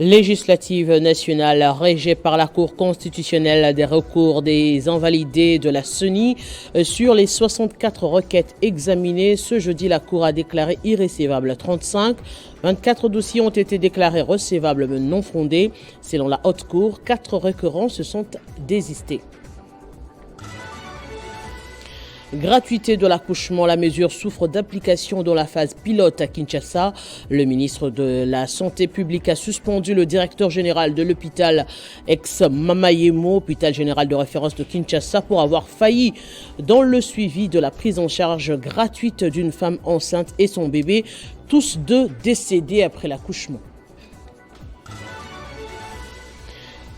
Législative nationale régée par la Cour constitutionnelle des recours des invalidés de la CENI sur les 64 requêtes examinées. Ce jeudi, la Cour a déclaré irrécevables 35. 24 dossiers ont été déclarés recevables mais non fondés. Selon la Haute Cour, 4 requérants se sont désistés. Gratuité de l'accouchement, la mesure souffre d'application dans la phase pilote à Kinshasa. Le ministre de la Santé publique a suspendu le directeur général de l'hôpital ex-Mamayemo, hôpital général de référence de Kinshasa, pour avoir failli dans le suivi de la prise en charge gratuite d'une femme enceinte et son bébé, tous deux décédés après l'accouchement.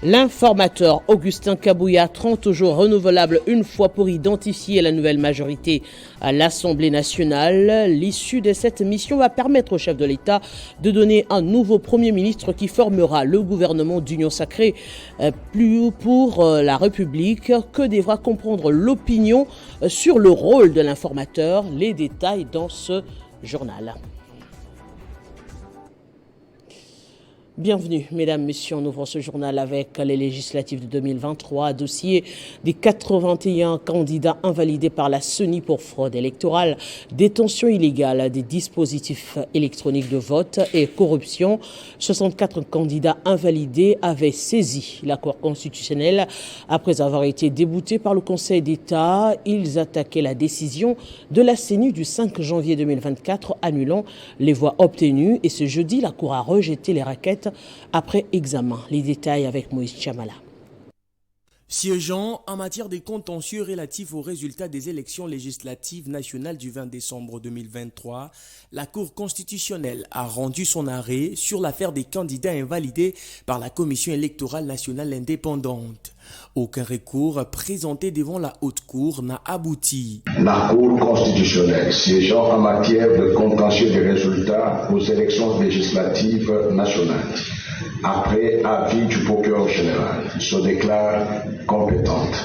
L'informateur Augustin Kabouya, 30 jours renouvelables une fois pour identifier la nouvelle majorité à l'Assemblée nationale. L'issue de cette mission va permettre au chef de l'État de donner un nouveau Premier ministre qui formera le gouvernement d'union sacrée pour la République. Que devra comprendre l'opinion sur le rôle de l'informateur? Les détails dans ce journal. Bienvenue, mesdames, messieurs. On ouvre ce journal avec les législatives de 2023. Dossier des 81 candidats invalidés par la CENI pour fraude électorale, détention illégale des dispositifs électroniques de vote et corruption. 64 candidats invalidés avaient saisi la Cour constitutionnelle. Après avoir été déboutés par le Conseil d'État, ils attaquaient la décision de la CENI du 5 janvier 2024 annulant les voix obtenues. Et ce jeudi, la Cour a rejeté les requêtes après examen. Les détails avec Moïse Chamala. Siégeant en matière des contentieux relatifs aux résultats des élections législatives nationales du 20 décembre 2023, la Cour constitutionnelle a rendu son arrêt sur l'affaire des candidats invalidés par la Commission électorale nationale indépendante. Aucun recours présenté devant la Haute Cour n'a abouti. La Cour constitutionnelle, siégeant en matière de contentieux des résultats aux élections législatives nationales, après avis du procureur général, se déclare compétente.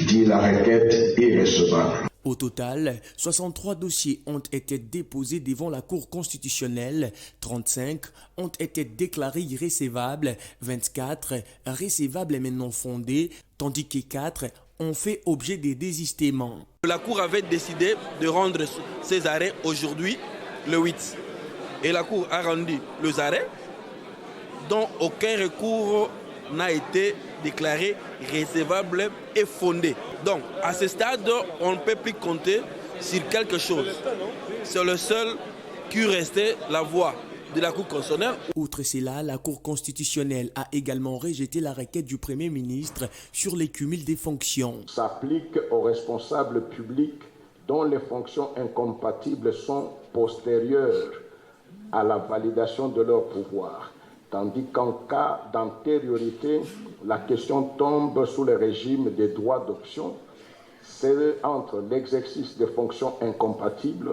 Dit la requête irrecevable. Au total, 63 dossiers ont été déposés devant la Cour constitutionnelle, 35 ont été déclarés irrécevables, 24 récevables mais non fondés, tandis que 4 ont fait objet de désistements. La Cour avait décidé de rendre ses arrêts aujourd'hui, le 8. Et la Cour a rendu les arrêts dont aucun recours n'a été déclaré recevable et fondé. Donc, à ce stade, on ne peut plus compter sur quelque chose. C'est le seul qui restait la voix de la Cour constitutionnelle. Outre cela, la Cour constitutionnelle a également rejeté la requête du Premier ministre sur les cumuls des fonctions. S'applique aux responsables publics dont les fonctions incompatibles sont postérieures à la validation de leur pouvoir. Tandis qu'en cas d'antériorité, la question tombe sous le régime des droits d'option, c'est entre l'exercice des fonctions incompatibles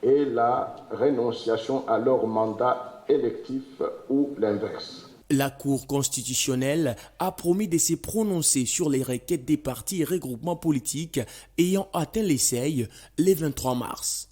et la renonciation à leur mandat électif ou l'inverse. La Cour constitutionnelle a promis de se prononcer sur les requêtes des partis et regroupements politiques ayant atteint les seuils le 23 mars.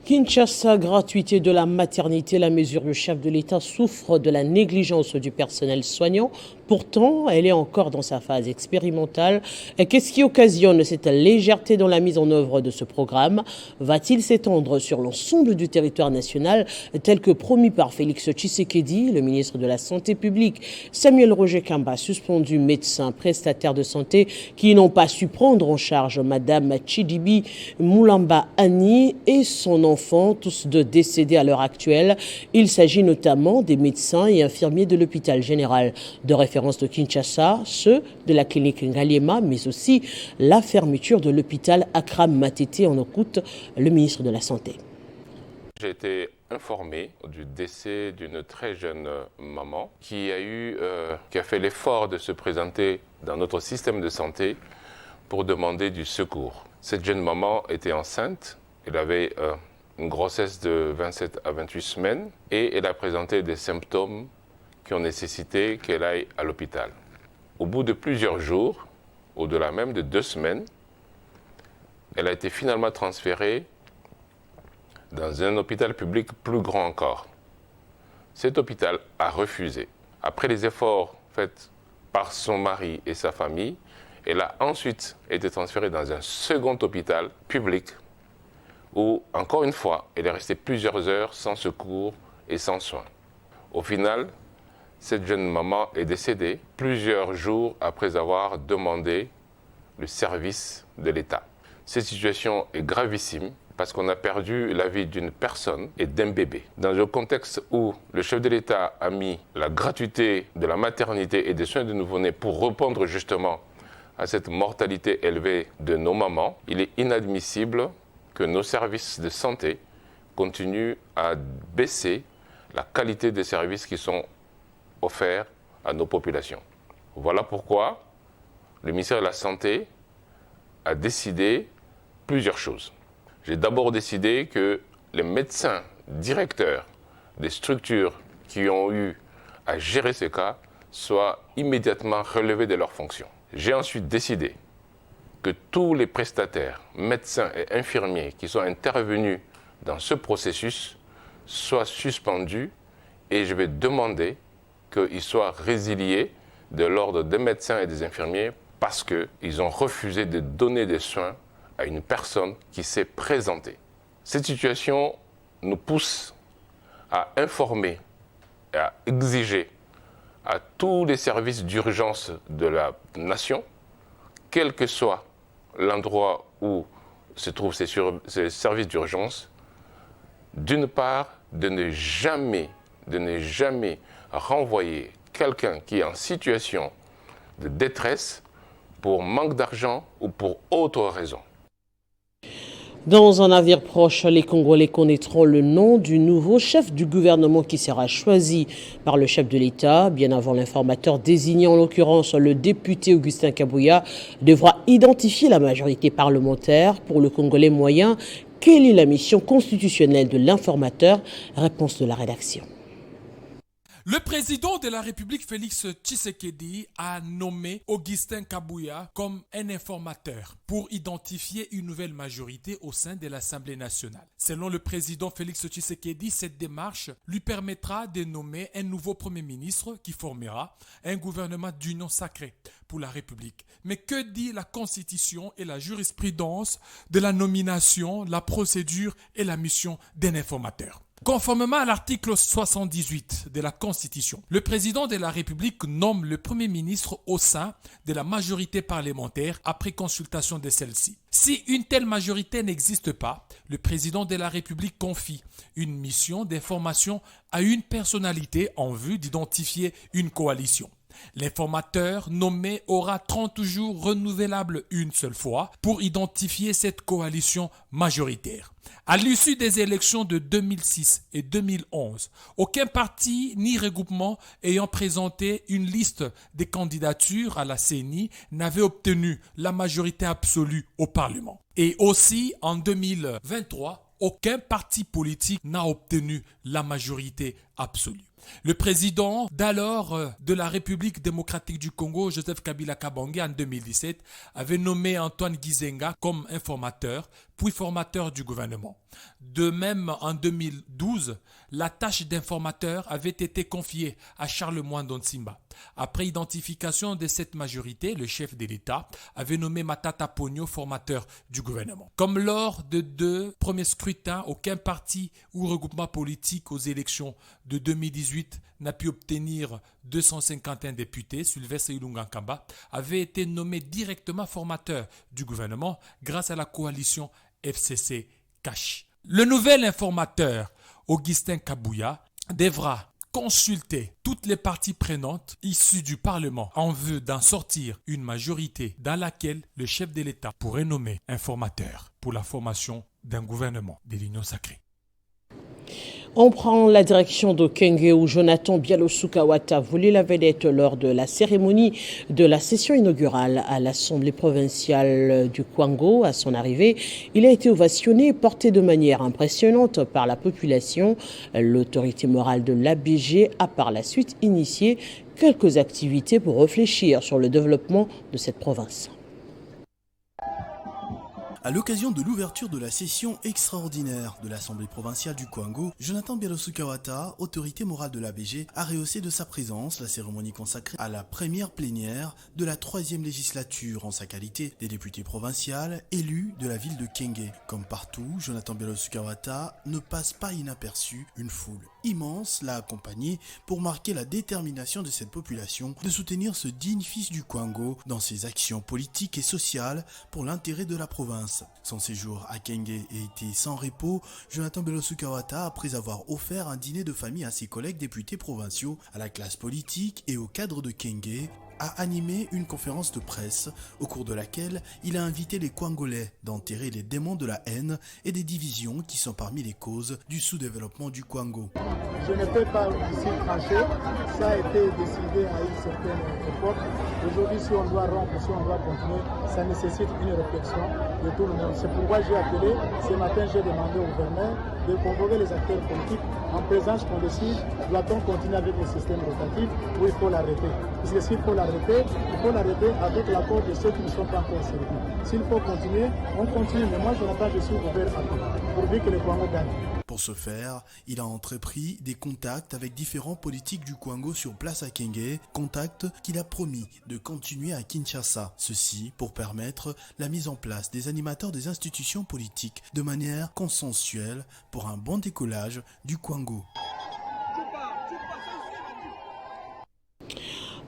Kinshasa, gratuité de la maternité. La mesure du chef de l'État souffre de la négligence du personnel soignant. Pourtant, elle est encore dans sa phase expérimentale. Qu'est-ce qui occasionne cette légèreté dans la mise en œuvre de ce programme? Va-t-il s'étendre sur l'ensemble du territoire national, tel que promis par Félix Tshisekedi? Le ministre de la Santé publique, Samuel Roger Kamba, suspendu médecins, prestataires de santé qui n'ont pas su prendre en charge Madame Chidibi Moulamba Annie et son enfant, tous deux décédés à l'heure actuelle. Il s'agit notamment des médecins et infirmiers de l'hôpital général de référence de Kinshasa, ceux de la clinique Ngaliema, mais aussi la fermeture de l'hôpital Akram Matete. On écoute le ministre de la Santé. J'ai été informé du décès d'une très jeune maman qui a fait l'effort de se présenter dans notre système de santé pour demander du secours. Cette jeune maman était enceinte, elle avait une grossesse de 27 à 28 semaines et elle a présenté des symptômes qui ont nécessité qu'elle aille à l'hôpital. Au bout de plusieurs jours, au-delà même de 2 semaines, elle a été finalement transférée dans un hôpital public plus grand encore. Cet hôpital a refusé. Après les efforts faits par son mari et sa famille, elle a ensuite été transférée dans un second hôpital public où, encore une fois, elle est restée plusieurs heures sans secours et sans soins. Au final, cette jeune maman est décédée plusieurs jours après avoir demandé le service de l'État. Cette situation est gravissime parce qu'on a perdu la vie d'une personne et d'un bébé. Dans un contexte où le chef de l'État a mis la gratuité de la maternité et des soins de nouveau-nés pour répondre justement à cette mortalité élevée de nos mamans, il est inadmissible que nos services de santé continuent à baisser la qualité des services qui sont offerts à nos populations. Voilà pourquoi le ministère de la Santé a décidé plusieurs choses. J'ai d'abord décidé que les médecins directeurs des structures qui ont eu à gérer ces cas soient immédiatement relevés de leurs fonctions. J'ai ensuite décidé que tous les prestataires, médecins et infirmiers qui sont intervenus dans ce processus soient suspendus et je vais demander qu'ils soient résiliés de l'ordre des médecins et des infirmiers parce qu'ils ont refusé de donner des soins à une personne qui s'est présentée. Cette situation nous pousse à informer et à exiger à tous les services d'urgence de la nation, quel que soit l'endroit où se trouvent ces services d'urgence, d'une part, de ne jamais renvoyer quelqu'un qui est en situation de détresse pour manque d'argent ou pour autre raison. Dans un avenir proche, les Congolais connaîtront le nom du nouveau chef du gouvernement qui sera choisi par le chef de l'État. Bien avant, l'informateur désigné, en l'occurrence le député Augustin Kabouya, devra identifier la majorité parlementaire. Pour le Congolais moyen, quelle est la mission constitutionnelle de l'informateur? Réponse de la rédaction. Le président de la République, Félix Tshisekedi, a nommé Augustin Kabouya comme un informateur pour identifier une nouvelle majorité au sein de l'Assemblée nationale. Selon le président Félix Tshisekedi, cette démarche lui permettra de nommer un nouveau Premier ministre qui formera un gouvernement d'union sacrée pour la République. Mais que dit la Constitution et la jurisprudence de la nomination, la procédure et la mission d'un informateur? Conformément à l'article 78 de la Constitution, le président de la République nomme le Premier ministre au sein de la majorité parlementaire après consultation de celle-ci. Si une telle majorité n'existe pas, le président de la République confie une mission d'information à une personnalité en vue d'identifier une coalition. L'informateur nommé aura 30 jours renouvelables une seule fois pour identifier cette coalition majoritaire. À l'issue des élections de 2006 et 2011, aucun parti ni regroupement ayant présenté une liste de candidatures à la CENI n'avait obtenu la majorité absolue au Parlement. Et aussi, en 2023, aucun parti politique n'a obtenu la majorité absolue. Le président d'alors de la République démocratique du Congo, Joseph Kabila Kabange, en 2017, avait nommé Antoine Gizenga comme informateur, puis formateur du gouvernement. De même, en 2012, la tâche d'informateur avait été confiée à Charles Mwando Nsimba. Après identification de cette majorité, le chef de l'État avait nommé Matata Ponyo formateur du gouvernement. Comme lors de 2 premiers scrutins, aucun parti ou regroupement politique aux élections de 2018 n'a pu obtenir 251 députés. Sylvestre Ilunga Nkamba avait été nommé directement formateur du gouvernement grâce à la coalition FCC Kashi. Le nouvel informateur, Augustin Kabouya, devra consulter toutes les parties prenantes issues du Parlement en vue d'en sortir une majorité dans laquelle le chef de l'État pourrait nommer un formateur pour la formation d'un gouvernement de l'Union sacrée. On prend la direction de Kenge où Jonathan Bialosu-Kawata voulait la vedette lors de la cérémonie de la session inaugurale à l'Assemblée provinciale du Kwango. À son arrivée, il a été ovationné et porté de manière impressionnante par la population. L'autorité morale de l'ABG a par la suite initié quelques activités pour réfléchir sur le développement de cette province. À l'occasion de l'ouverture de la session extraordinaire de l'Assemblée provinciale du Kwango, Jonathan Bialosu Kawata, autorité morale de l'ABG, a rehaussé de sa présence la cérémonie consacrée à la première plénière de la 3e législature en sa qualité des députés provinciales élus de la ville de Kenge. Comme partout, Jonathan Bialosu Kawata ne passe pas inaperçu. Une foule immense l'a accompagné pour marquer la détermination de cette population de soutenir ce digne fils du Kwango dans ses actions politiques et sociales pour l'intérêt de la province. Son séjour à Kenge a été sans repos. Jonathan Bialosu Kawata, après avoir offert un dîner de famille à ses collègues députés provinciaux, à la classe politique et au cadre de Kenge, a animé une conférence de presse au cours de laquelle il a invité les Kwangolais d'enterrer les démons de la haine et des divisions qui sont parmi les causes du sous-développement du Kwango. Je ne peux pas ici trancher, ça a été décidé à une certaine époque. Aujourd'hui, si on doit rompre, si on doit continuer, ça nécessite une réflexion de tout le monde. C'est pourquoi j'ai appelé, ce matin j'ai demandé au gouverneur de convoquer les acteurs politiques en présence qu'on décide, doit-on continuer avec le système rotatif ou il faut l'arrêter. Parce que s'il faut l'arrêter, il faut l'arrêter avec l'accord de ceux qui ne sont pas encore servis. S'il faut continuer, on continue. Mais moi, je suis ouvert à tout, pourvu que le Kwango gagne. Pour ce faire, il a entrepris des contacts avec différents politiques du Kwango sur place à Kenge, contacts qu'il a promis de continuer à Kinshasa. Ceci pour permettre la mise en place des animateurs des institutions politiques de manière consensuelle pour un bon décollage du Kwango.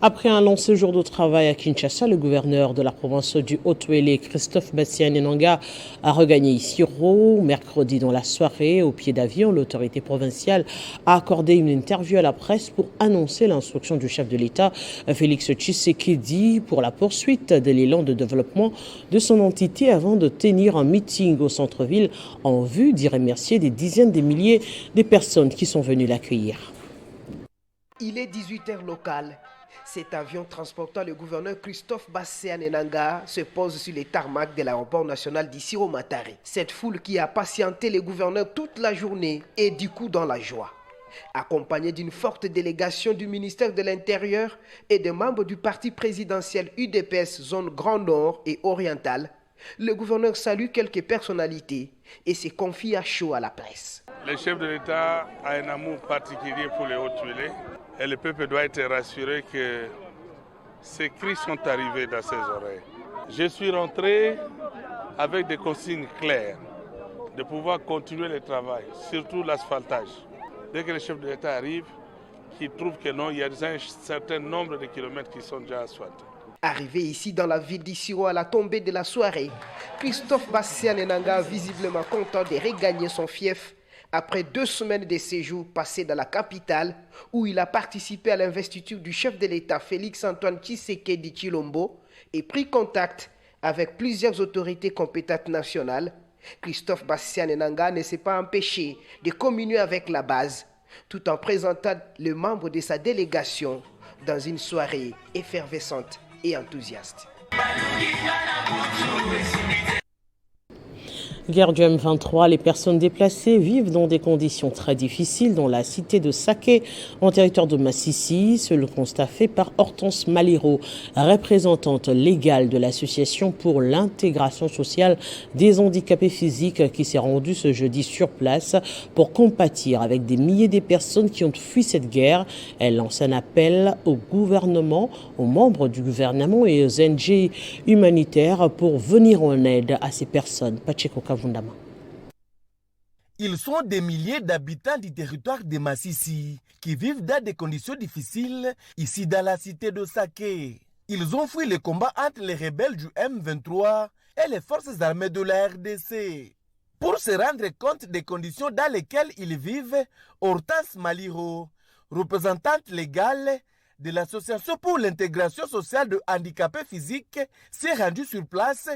Après un long séjour de travail à Kinshasa, le gouverneur de la province du Haut-Ouélé, Christophe Bassian-Enanga, a regagné Isiro. Mercredi dans la soirée, au pied d'avion, l'autorité provinciale a accordé une interview à la presse pour annoncer l'instruction du chef de l'État, Félix Tshisekedi, pour la poursuite de l'élan de développement de son entité avant de tenir un meeting au centre-ville en vue d'y remercier des dizaines de milliers de personnes qui sont venues l'accueillir. Il est 18h local. Cet avion transportant le gouverneur Christophe Bassian-Enanga se pose sur les tarmacs de l'aéroport national d'Isiro-Matare. Cette foule qui a patienté le gouverneur toute la journée est du coup dans la joie. Accompagné d'une forte délégation du ministère de l'Intérieur et des membres du parti présidentiel UDPS zone Grand Nord et Orientale, le gouverneur salue quelques personnalités et se confie à chaud à la presse. Le chef de l'État a un amour particulier pour les Haut-Ouélé et le peuple doit être rassuré que ces cris sont arrivés dans ses oreilles. Je suis rentré avec des consignes claires de pouvoir continuer le travail, surtout l'asphaltage. Dès que le chef de l'État arrive, qu'il trouve que non, il y a déjà un certain nombre de kilomètres qui sont déjà asphaltés. Arrivé ici dans la ville d'Isiro à la tombée de la soirée, Christophe Bassian-Enanga, visiblement content de regagner son fief après 2 semaines de séjour passés dans la capitale où il a participé à l'investiture du chef de l'État Félix-Antoine Tshisekedi Tshilombo et pris contact avec plusieurs autorités compétentes nationales. Christophe Bassian-Enanga ne s'est pas empêché de communier avec la base tout en présentant le membre de sa délégation dans une soirée effervescente et enthousiaste. Guerre du M23, les personnes déplacées vivent dans des conditions très difficiles dans la cité de Saké, en territoire de Massissi. C'est le constat fait par Hortense Maliro, représentante légale de l'association pour l'intégration sociale des handicapés physiques, qui s'est rendue ce jeudi sur place pour compatir avec des milliers de personnes qui ont fui cette guerre. Elle lance un appel au gouvernement, aux membres du gouvernement et aux ONG humanitaires pour venir en aide à ces personnes. Pacheco Kavundama. Ils sont des milliers d'habitants du territoire de Massissi qui vivent dans des conditions difficiles ici dans la cité de Saké. Ils ont fui le combat entre les rebelles du M23 et les forces armées de la RDC. Pour se rendre compte des conditions dans lesquelles ils vivent, Hortense Maliro, représentante légale de l'Association pour l'intégration sociale de handicapés physiques, s'est rendue sur place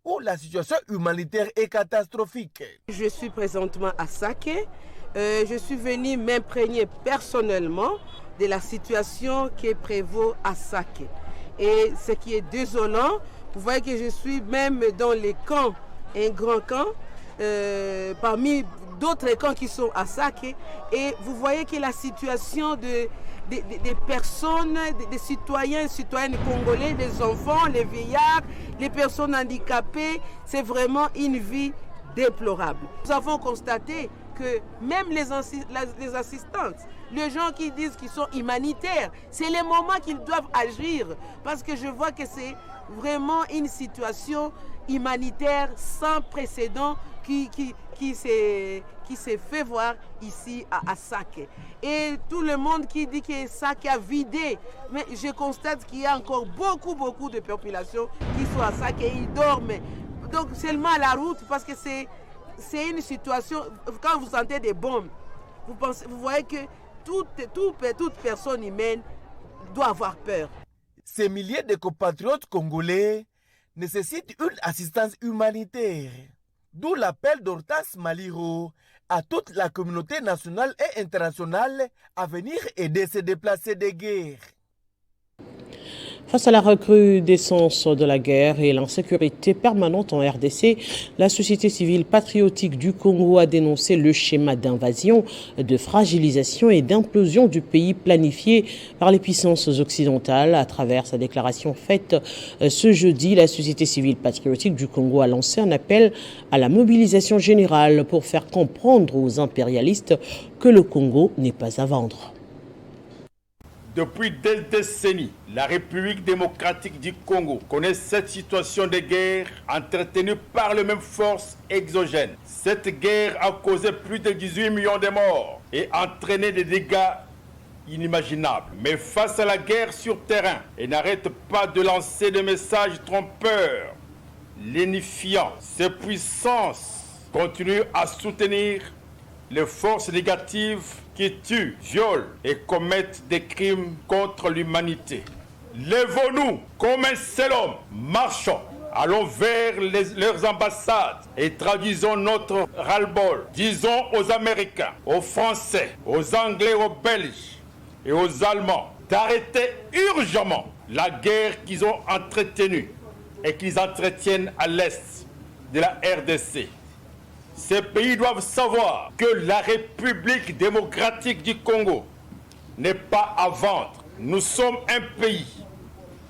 où la situation humanitaire est catastrophique. Je suis présentement à Saké. Je suis venu m'imprégner personnellement de la situation qui prévaut à Saké. Et ce qui est désolant, vous voyez que je suis même dans les camps, un grand camp, parmi d'autres camps qui sont à Sake. Et vous voyez que la situation des personnes, des citoyens et citoyennes congolais, des enfants, les vieillards, les personnes handicapées, c'est vraiment une vie déplorable. Nous avons constaté que même les assistantes, les gens qui disent qu'ils sont humanitaires, c'est le moment qu'ils doivent agir, parce que je vois que c'est vraiment une situation humanitaire sans précédent qui s'est fait voir ici à Sake. Et tout le monde qui dit que Sake a vidé, mais je constate qu'il y a encore beaucoup de populations qui sont à Sake et ils dorment. Donc seulement à la route, parce que c'est une situation, quand vous sentez des bombes, vous voyez que toute personne humaine doit avoir peur. Ces milliers de compatriotes congolais nécessitent une assistance humanitaire. D'où l'appel d'Hortense Maliro à toute la communauté nationale et internationale à venir aider ces déplacés de guerre. Face à la recrudescence de la guerre et l'insécurité permanente en RDC, la société civile patriotique du Congo a dénoncé le schéma d'invasion, de fragilisation et d'implosion du pays planifié par les puissances occidentales. À travers sa déclaration faite ce jeudi, la société civile patriotique du Congo a lancé un appel à la mobilisation générale pour faire comprendre aux impérialistes que le Congo n'est pas à vendre. Depuis des décennies, la République démocratique du Congo connaît cette situation de guerre entretenue par les mêmes forces exogènes. Cette guerre a causé plus de 18 millions de morts et entraîné des dégâts inimaginables. Mais face à la guerre sur terrain, elle n'arrête pas de lancer des messages trompeurs, lénifiants. Ces puissances continuent à soutenir les forces négatives qui tuent, violent et commettent des crimes contre l'humanité. Lèvons-nous comme un seul homme, marchons, allons vers leurs ambassades et traduisons notre ras-le-bol. Disons aux Américains, aux Français, aux Anglais, aux Belges et aux Allemands d'arrêter urgemment la guerre qu'ils ont entretenue et qu'ils entretiennent à l'est de la RDC. Ces pays doivent savoir que la République démocratique du Congo n'est pas à vendre. Nous sommes un pays,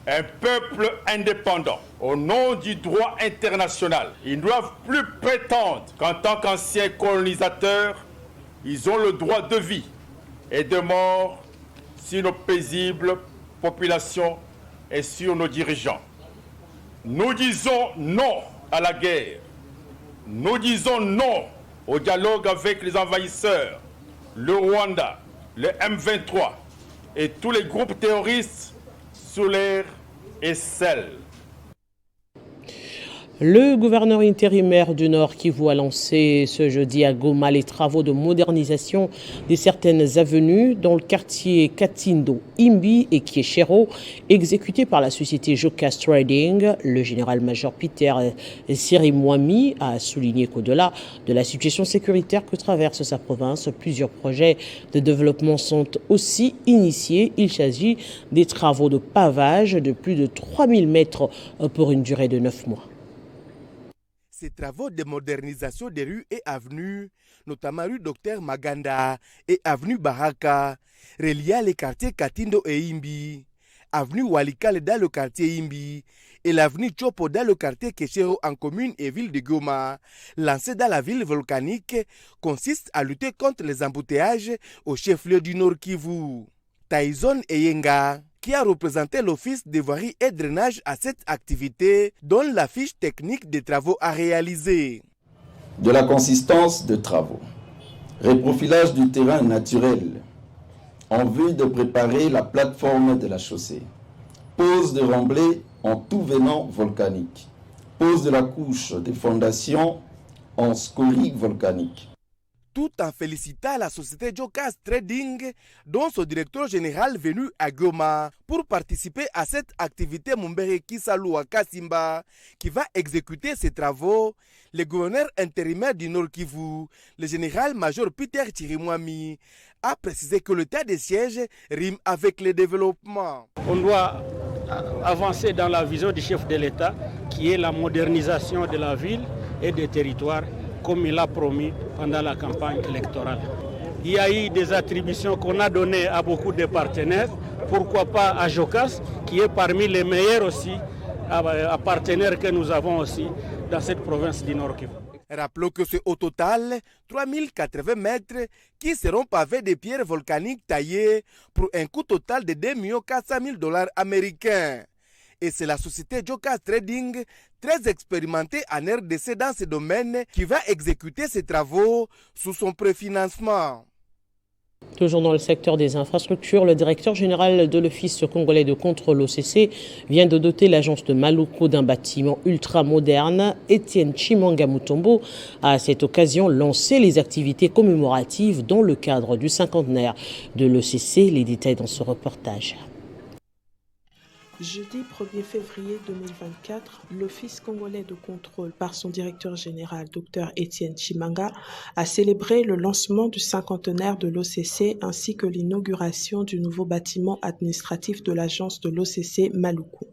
un peuple indépendant. Au nom du droit international, ils ne doivent plus prétendre qu'en tant qu'anciens colonisateurs, ils ont le droit de vie et de mort sur nos paisibles populations et sur nos dirigeants. Nous disons non à la guerre. Nous disons non au dialogue avec les envahisseurs, le Rwanda, le M23 et tous les groupes terroristes solaires et sel. Le gouverneur intérimaire du Nord Kivu a lancé ce jeudi à Goma les travaux de modernisation de certaines avenues dans le quartier Katindo, Imbi et Kieshero, exécutés par la société Jocas Trading. Le général-major Peter Sirimwami a souligné qu'au-delà de la situation sécuritaire que traverse sa province, plusieurs projets de développement sont aussi initiés. Il s'agit des travaux de pavage de plus de 3000 mètres pour une durée de 9 mois. Ces travaux de modernisation des rues et avenues, notamment rue Dr Maganda et avenue Baraka, reliant les quartiers Katindo et Imbi, avenue Walikale dans le quartier Imbi et l'avenue Chopo dans le quartier Keshero en commune et ville de Goma, lancés dans la ville volcanique, consistent à lutter contre les embouteillages au chef-lieu du Nord Kivu. Tyson Eyenga, qui a représenté l'Office de voirie et drainage à cette activité, donne la fiche technique des travaux à réaliser. De la consistance de travaux. Reprofilage du terrain naturel en vue de préparer la plateforme de la chaussée. Pose de remblais en tout venant volcanique. Pose de la couche des fondations en scorie volcanique. Tout en félicitant la société Jocas Trading, dont son directeur général venu à Goma pour participer à cette activité Mumbere Kisalou Kasimba, qui va exécuter ces travaux, le gouverneur intérimaire du Nord Kivu, le général-major Peter Chirimwami, a précisé que l'état des sièges rime avec le développement. On doit avancer dans la vision du chef de l'État, qui est la modernisation de la ville et des territoires, comme il a promis pendant la campagne électorale. Il y a eu des attributions qu'on a données à beaucoup de partenaires, pourquoi pas à Jocas, qui est parmi les meilleurs aussi partenaires que nous avons aussi dans cette province du Nord Kivu. Rappelons que c'est au total 3080 mètres qui seront pavés de pierres volcaniques taillées pour un coût total de 2 400 000 $ américains. Et c'est la société Jocas Trading, très expérimentée en RDC dans ce domaine, qui va exécuter ces travaux sous son préfinancement. Toujours dans le secteur des infrastructures, le directeur général de l'Office congolais de contrôle OCC vient de doter l'agence de Maluku d'un bâtiment ultra-moderne. Étienne Chimanga Mutombo a à cette occasion lancé les activités commémoratives dans le cadre du cinquantenaire de l'OCC. Les détails dans ce reportage. Jeudi 1er février 2024, l'Office congolais de contrôle par son directeur général, Dr Étienne Chimanga, a célébré le lancement du cinquantenaire de l'OCC ainsi que l'inauguration du nouveau bâtiment administratif de l'agence de l'OCC Maluku.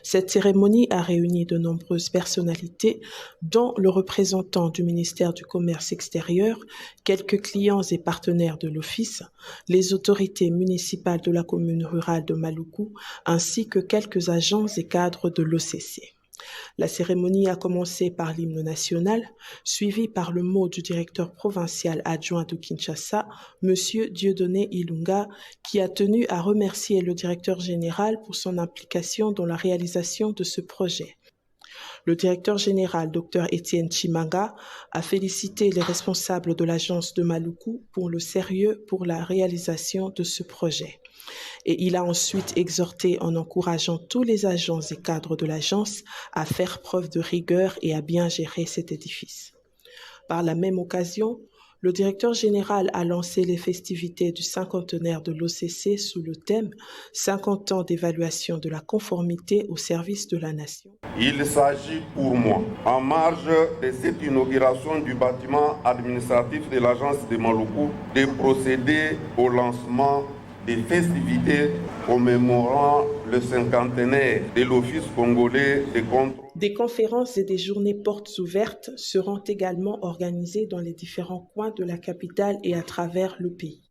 Cette cérémonie a réuni de nombreuses personnalités, dont le représentant du ministère du Commerce extérieur, quelques clients et partenaires de l'Office, les autorités municipales de la commune rurale de Maluku, ainsi que quelques agents et cadres de l'OCC. La cérémonie a commencé par l'hymne national, suivi par le mot du directeur provincial adjoint de Kinshasa, M. Dieudonné Ilunga, qui a tenu à remercier le directeur général pour son implication dans la réalisation de ce projet. Le directeur général, Dr Étienne Chimanga, a félicité les responsables de l'agence de Maluku pour le sérieux pour la réalisation de ce projet. Et il a ensuite exhorté en encourageant tous les agents et cadres de l'agence à faire preuve de rigueur et à bien gérer cet édifice. Par la même occasion, le directeur général a lancé les festivités du cinquantenaire de l'OCC sous le thème « 50 ans d'évaluation de la conformité au service de la nation ». Il s'agit pour moi, en marge de cette inauguration du bâtiment administratif de l'agence de Maluku, de procéder au lancement des festivités commémorant le cinquantenaire de l'Office congolais de contrôle. Des conférences et des journées portes ouvertes seront également organisées dans les différents coins de la capitale et à travers le pays.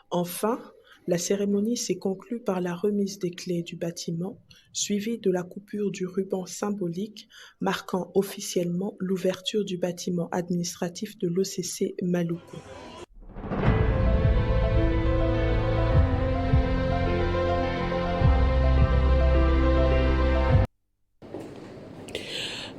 Enfin, la cérémonie s'est conclue par la remise des clés du bâtiment, suivie de la coupure du ruban symbolique marquant officiellement l'ouverture du bâtiment administratif de l'OCC Maluku.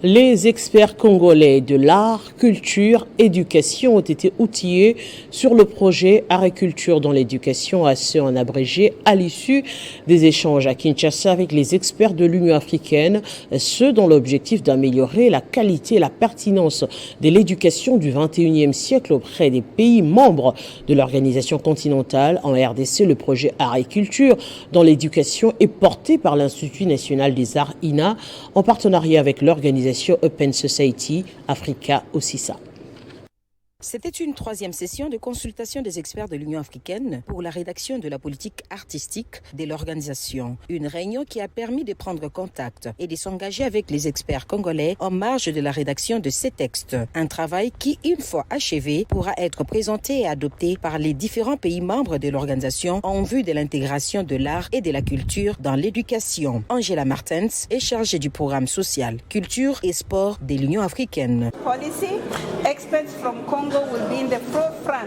Les experts congolais de l'art, culture, éducation ont été outillés sur le projet Art et Culture dans l'éducation, en abrégé, à l'issue des échanges à Kinshasa avec les experts de l'Union africaine, ce dans l'objectif d'améliorer la qualité et la pertinence de l'éducation du XXIe siècle auprès des pays membres de l'organisation continentale. En RDC, le projet Art et Culture dans l'éducation est porté par l'Institut national des arts INA en partenariat avec l'organisation Open Society Africa OCISA. C'était une troisième session de consultation des experts de l'Union africaine pour la rédaction de la politique artistique de l'organisation. Une réunion qui a permis de prendre contact et de s'engager avec les experts congolais en marge de la rédaction de ces textes. Un travail qui, une fois achevé, pourra être présenté et adopté par les différents pays membres de l'organisation en vue de l'intégration de l'art et de la culture dans l'éducation. Angela Martens est chargée du programme social, culture et sport de l'Union africaine. Policy, experts from Congo.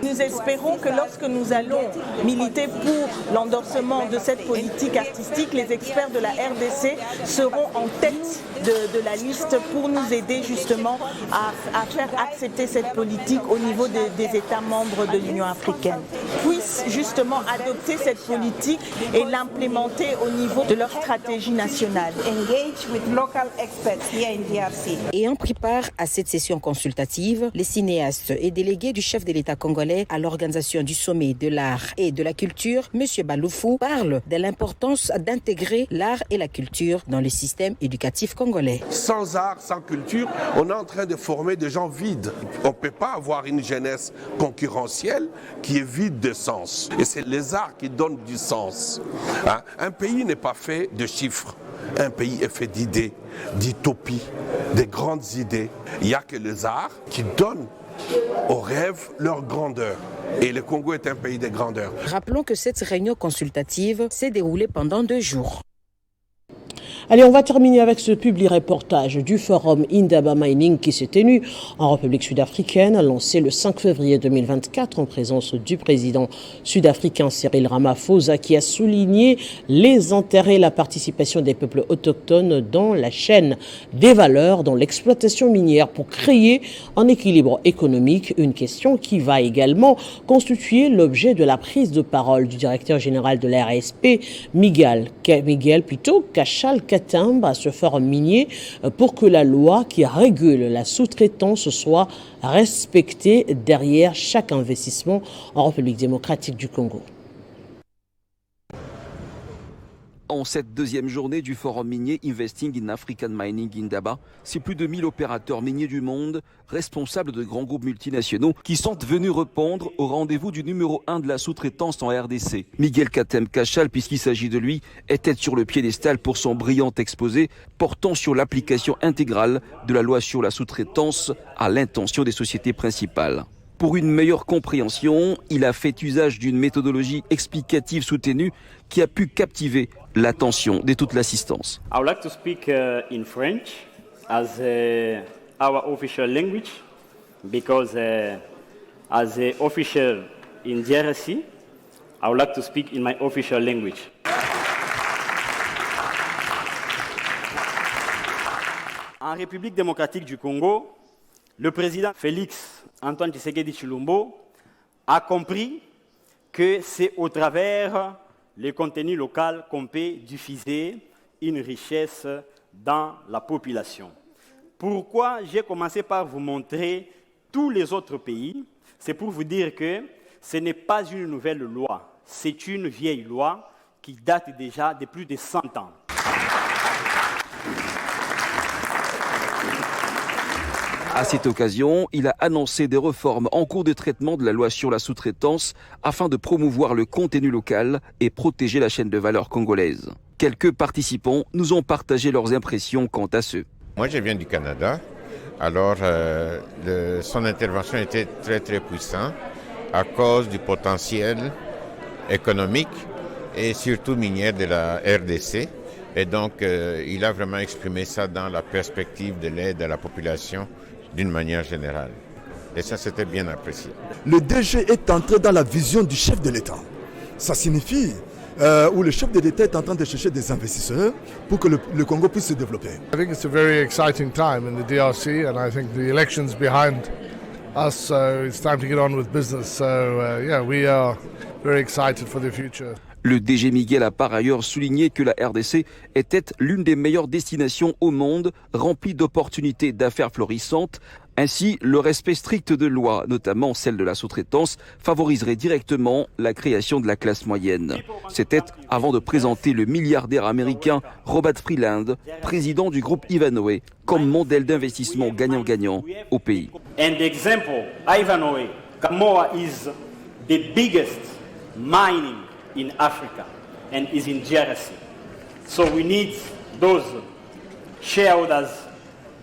Nous espérons que lorsque nous allons militer pour l'endorsement de cette politique artistique, les experts de la RDC seront en tête de la liste pour nous aider justement à faire accepter cette politique au niveau des États membres de l'Union africaine. Puissent justement adopter cette politique et l'implémenter au niveau de leur stratégie nationale. Ayant pris part à cette session consultative, les cinéastes et délégué du chef de l'État congolais à l'organisation du sommet de l'art et de la culture, M. Baloufou, parle de l'importance d'intégrer l'art et la culture dans le système éducatif congolais. Sans art, sans culture, on est en train de former des gens vides. On ne peut pas avoir une jeunesse concurrentielle qui est vide de sens. Et c'est les arts qui donnent du sens. Un pays n'est pas fait de chiffres. Un pays est fait d'idées, d'utopies, des grandes idées. Il n'y a que les arts qui donnent aux rêves leur grandeur. Et le Congo est un pays de grandeur. Rappelons que cette réunion consultative s'est déroulée pendant 2 jours. Allez, on va terminer avec ce public reportage du forum Indaba Mining qui s'est tenu en République sud-africaine, lancé le 5 février 2024 en présence du président sud-africain Cyril Ramaphosa, qui a souligné les intérêts et la participation des peuples autochtones dans la chaîne des valeurs, dans l'exploitation minière pour créer un équilibre économique, une question qui va également constituer l'objet de la prise de parole du directeur général de la RSP, Miguel Cachal Katambe, à ce forum minier pour que la loi qui régule la sous-traitance soit respectée derrière chaque investissement en République démocratique du Congo. En cette deuxième journée du forum minier Investing in African Mining Indaba, c'est plus de 1000 opérateurs miniers du monde, responsables de grands groupes multinationaux, qui sont venus répondre au rendez-vous du numéro 1 de la sous-traitance en RDC. Miguel Katambe Cachal, puisqu'il s'agit de lui, était sur le piédestal pour son brillant exposé portant sur l'application intégrale de la loi sur la sous-traitance à l'intention des sociétés principales. Pour une meilleure compréhension, il a fait usage d'une méthodologie explicative soutenue qui a pu captiver l'attention de toute l'assistance. I would like to speak in French as our official language because as an official in DRC, I would like to speak in my official language. En République démocratique du Congo, le président Félix Antoine Tshisekedi Tshilombo a compris que c'est au travers le contenu local qu'on peut diffuser une richesse dans la population. Pourquoi j'ai commencé par vous montrer tous les autres pays? C'est pour vous dire que ce n'est pas une nouvelle loi, c'est une vieille loi qui date déjà de plus de 100 ans. À cette occasion, il a annoncé des réformes en cours de traitement de la loi sur la sous-traitance afin de promouvoir le contenu local et protéger la chaîne de valeur congolaise. Quelques participants nous ont partagé leurs impressions quant à ce. Moi, je viens du Canada. Alors, son intervention était très puissante à cause du potentiel économique et surtout minier de la RDC. Et donc, il a vraiment exprimé ça dans la perspective de l'aide à la population d'une manière générale. Et ça, c'était bien apprécié. Le DG est entré dans la vision du chef de l'État. Ça signifie où le chef de l'État est en train de chercher des investisseurs pour que le Congo puisse se développer. I think it's a very exciting time in the DRC, and I think the election's behind us, so it's time to get on with business. So we are very excited for the future. Le DG Miguel a par ailleurs souligné que la RDC était l'une des meilleures destinations au monde, remplie d'opportunités d'affaires florissantes. Ainsi, le respect strict de lois, notamment celle de la sous-traitance, favoriserait directement la création de la classe moyenne. C'était avant de présenter le milliardaire américain Robert Freeland, président du groupe Ivanhoe, comme modèle d'investissement gagnant-gagnant au pays. And the example, Ivanhoe, Kamoa is the biggest mining in Africa and is in DRC. So we need those shareholders.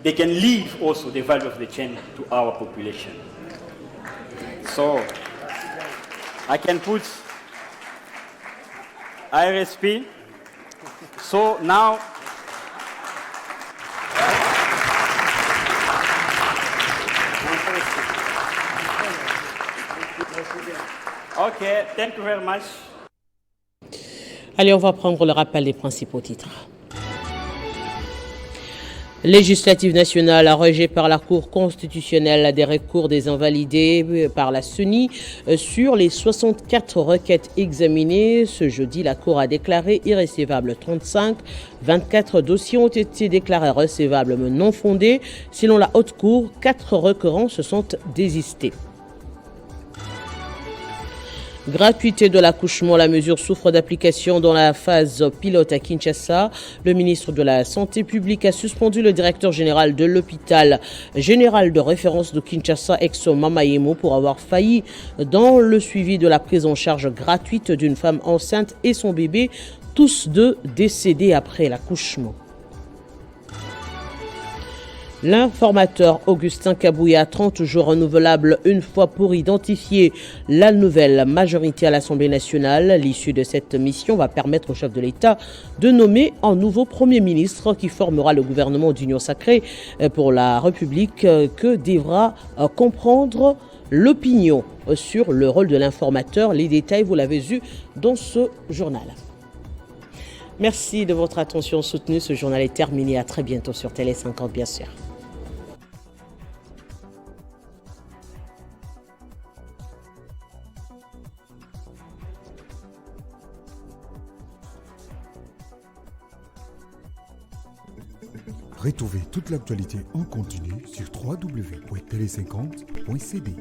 They can leave also the value of the chain to our population. So I can put RSP. So now okay, thank you very much. Allez, on va prendre le rappel des principaux titres. Législative nationale a rejeté par la Cour constitutionnelle des recours des invalidés par la CENI sur les 64 requêtes examinées. Ce jeudi, la Cour a déclaré irrécevables 35. 24 dossiers ont été déclarés recevables mais non fondés. Selon la Haute Cour, 4 requérants se sont désistés. Gratuité de l'accouchement, la mesure souffre d'application dans la phase pilote à Kinshasa. Le ministre de la Santé publique a suspendu le directeur général de l'hôpital général de référence de Kinshasa, Exo Mamayemo, pour avoir failli dans le suivi de la prise en charge gratuite d'une femme enceinte et son bébé, tous deux décédés après l'accouchement. L'informateur Augustin Kabouya, 30 jours renouvelables une fois pour identifier la nouvelle majorité à l'Assemblée nationale. L'issue de cette mission va permettre au chef de l'État de nommer un nouveau Premier ministre qui formera le gouvernement d'union sacrée pour la République que devra comprendre l'opinion sur le rôle de l'informateur. Les détails, vous l'avez vu dans ce journal. Merci de votre attention soutenue. Ce journal est terminé. À très bientôt sur Télé 50, bien sûr. Retrouvez toute l'actualité en continu sur www.tele50.cd.